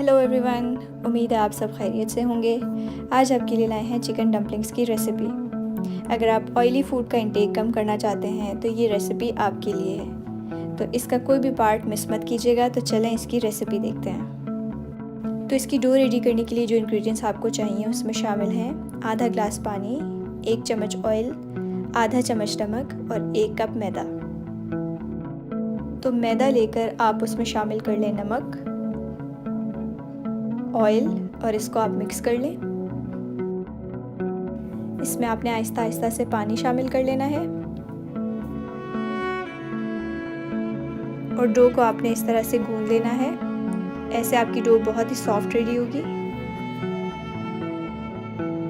Hello everyone, उम्मीद है आप सब खैरियत से होंगे। आज आपके लिए लाए हैं चिकन डम्पलिंग्स की रेसिपी। अगर आप ऑयली फूड का इंटेक कम करना चाहते हैं तो ये रेसिपी आपके लिए है। तो इसका कोई भी पार्ट मिस मत कीजिएगा। तो चलें इसकी रेसिपी देखते हैं। तो इसकी डो रेडी करने के लिए जो इंग्रेडिएंट्स आपको चाहिए उसमें शामिल हैं आधा ग्लास पानी, 1 चम्मच ऑयल, आधा चम्मच नमक और 1 कप मैदा। तो मैदा लेकर आप उसमें शामिल कर लें नमक, ऑयल और इसको आप मिक्स कर लें। इसमें आपने आहिस्ता आहिस्ता से पानी शामिल कर लेना है और डो को आपने इस तरह से गूंद लेना है। ऐसे आपकी डो बहुत ही सॉफ्ट रेडी होगी।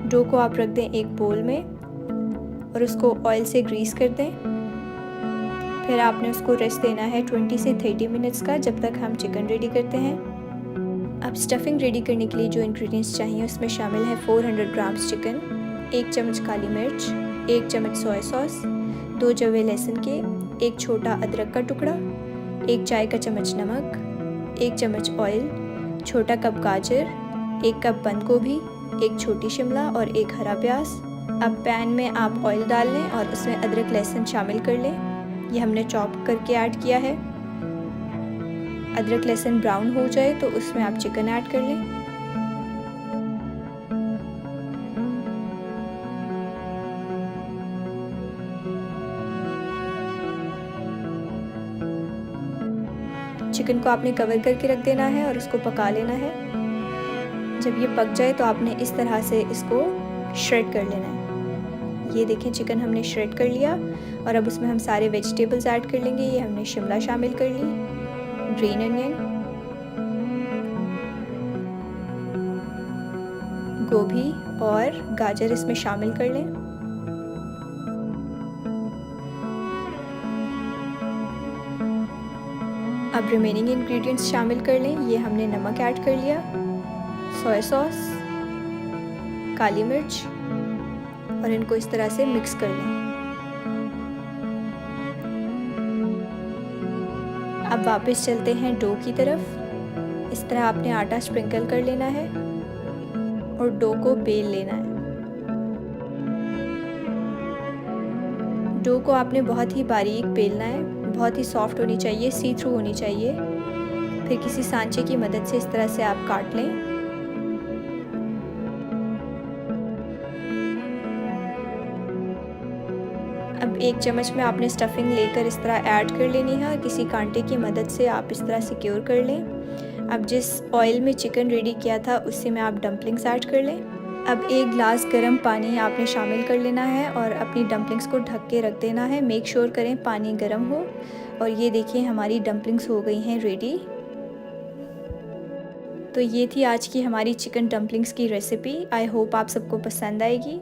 डो को आप रख दें एक बोल में और उसको ऑयल से ग्रीस कर दें। फिर आपने उसको रेस्ट देना है 20 से 30 मिनट्स का, जब तक हम चिकन रेडी करते हैं। अब स्टफिंग रेडी करने के लिए जो इंग्रेडिएंट्स चाहिए उसमें शामिल है 400 ग्राम्स चिकन, 1 चम्मच काली मिर्च, 1 चम्मच सोया सॉस, 2 जवे लहसुन के, 1 छोटा अदरक का टुकड़ा, 1 चाय का चम्मच नमक, 1 चम्मच ऑयल, छोटा कप गाजर, 1 कप बंद गोभी, 1 छोटी शिमला और 1 हरा प्याज। अब पैन में आप ऑयल डाल लें और उसमें अदरक लहसुन शामिल कर लें। ये हमने चॉप करके ऐड किया है। अदरक लहसुन ब्राउन हो जाए तो उसमें आप चिकन ऐड कर लें। चिकन को आपने कवर करके रख देना है और उसको पका लेना है। जब ये पक जाए तो आपने इस तरह से इसको श्रेड कर लेना है। ये देखें, चिकन हमने श्रेड कर लिया और अब उसमें हम सारे वेजिटेबल्स ऐड कर लेंगे। ये हमने शिमला शामिल कर ली, ग्रीन अनियन, गोभी और गाजर इसमें शामिल कर लें। अब रिमेनिंग इंग्रेडिएंट्स शामिल कर लें। ये हमने नमक ऐड कर लिया, सोया सॉस, काली मिर्च और इनको इस तरह से मिक्स कर लें। अब वापस चलते हैं डो की तरफ। इस तरह आपने आटा स्प्रिंकल कर लेना है और डो को बेल लेना है। डो को आपने बहुत ही बारीक बेलना है, बहुत ही सॉफ्ट होनी चाहिए, सी थ्रू होनी चाहिए। फिर किसी सांचे की मदद से इस तरह से आप काट लें। अब 1 चम्मच में आपने स्टफिंग लेकर इस तरह ऐड कर लेनी है और किसी कांटे की मदद से आप इस तरह सिक्योर कर लें। अब जिस ऑयल में चिकन रेडी किया था उसी में आप डम्पलिंग्स ऐड कर लें। अब 1 गिलास गर्म पानी आपने शामिल कर लेना है और अपनी डम्पलिंग्स को ढक के रख देना है। मेक श्योर करें पानी गर्म हो। और ये देखिए हमारी डम्पलिंग्स हो गई हैं रेडी। तो ये थी आज की हमारी चिकन डम्पलिंग्स की रेसिपी। आई होप आप सबको पसंद आएगी।